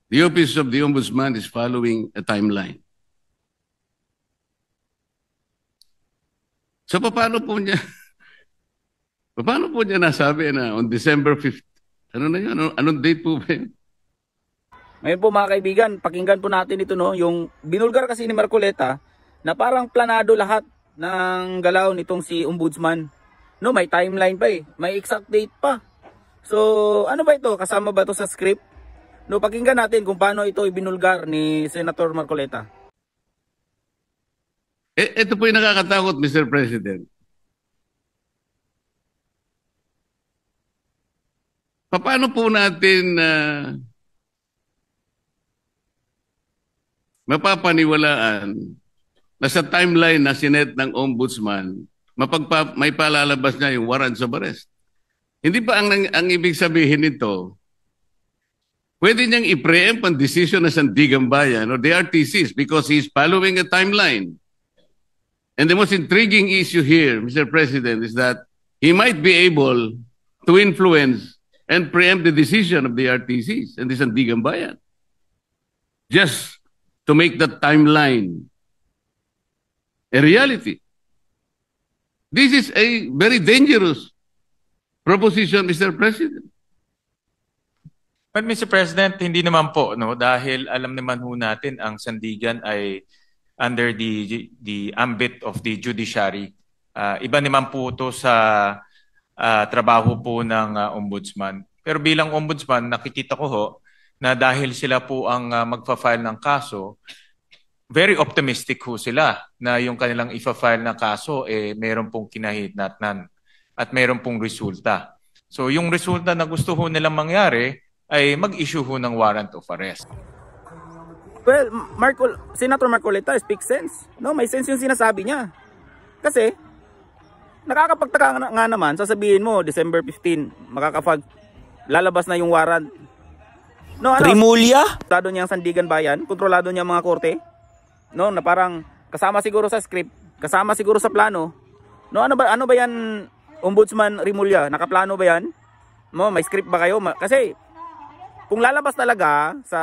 The Office of the Ombudsman is following a timeline. So paano po niya nasabi na on December 5th? Ano na yun? Anong date po ba yun? Ngayon po mga kaibigan, pakinggan po natin ito no, yung binulgar kasi ni Marcoleta na parang planado lahat ng galaw nitong si Ombudsman. No, may timeline pa eh, may exact date pa. So, ano ba ito? Kasama ba ito sa script? No, pakinggan natin kung paano ito ibinulgar ni Senator Marcoleta. Ito po yung nakakatakot, Mr. President. Paano po natin mapapaniwalaan na sa timeline na sinet ng Ombudsman, may palalabas niya yung warrants of arrest? Hindi ba ang ibig sabihin nito, pwede niyang i-preempt ang decision ng Sandigan Bayan or the RTCs because he's following a timeline. And the most intriguing issue here, Mr. President, is that he might be able to influence and preempt the decision of the RTCs and the Sandigan Bayan just to make that timeline a reality. This is a very dangerous proposition, Mr. President. But Mr. President, hindi naman po, no, dahil alam naman ho natin ang Sandigan ay under the ambit of the judiciary. Iba naman po ito sa trabaho po ng ombudsman. Pero bilang ombudsman, nakikita ko ho na dahil sila po ang magfa-file ng kaso, very optimistic ho sila na yung kanilang ifa-file na kaso meron pong kinahitnatnan at meron pong resulta. So yung resulta na gusto ho nilang mangyari ay mag-issue ho ng warrant of arrest. Well, Senator Marcoleta speaks sense. No, may sense yung sinasabi niya. Kasi nakakapagtaka nga naman, sasabihin mo December 15, lalabas na yung warrant. No, ano? Trimulya? Kontrolado niya ang Sandigan Bayan, kontrolado niya ang mga korte. No, na parang kasama siguro sa script, kasama siguro sa plano. No, ano ba yan, Ombudsman Rimulya? Nakaplano ba yan? No, may script ba kayo? Kasi kung lalabas talaga sa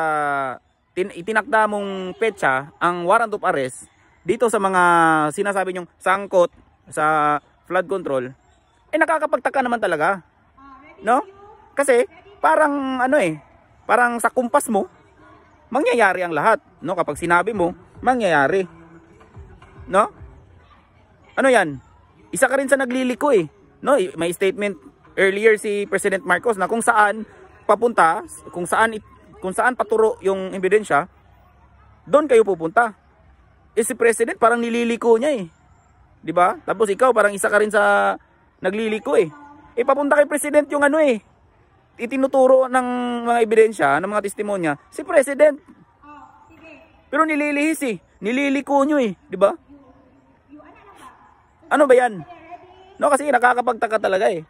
itinakda mong petsa ang warrant of arrest dito sa mga sinasabi nyong sangkot sa flood control, nakakapagtaka naman talaga. No? Kasi parang parang sa kumpas mo mangyayari ang lahat, no? Kapag sinabi mo, mangyayari. No? Ano 'yan? Isa ka rin sa nagliliko eh. No, may statement earlier si President Marcos na kung saan papunta, kung saan paturo yung ebidensya, doon kayo pupunta. Si President parang nililiko niya eh. 'Di ba? Tapos ikaw parang isa ka rin sa nagliliko eh. Papunta kay President yung itinuturo ng mga ebidensya, ng mga testimonya, si President. Pero nililihis eh. Nililiko nyo eh. 'Di ba? Ano ba yan? No, kasi nakakapagtaka talaga eh.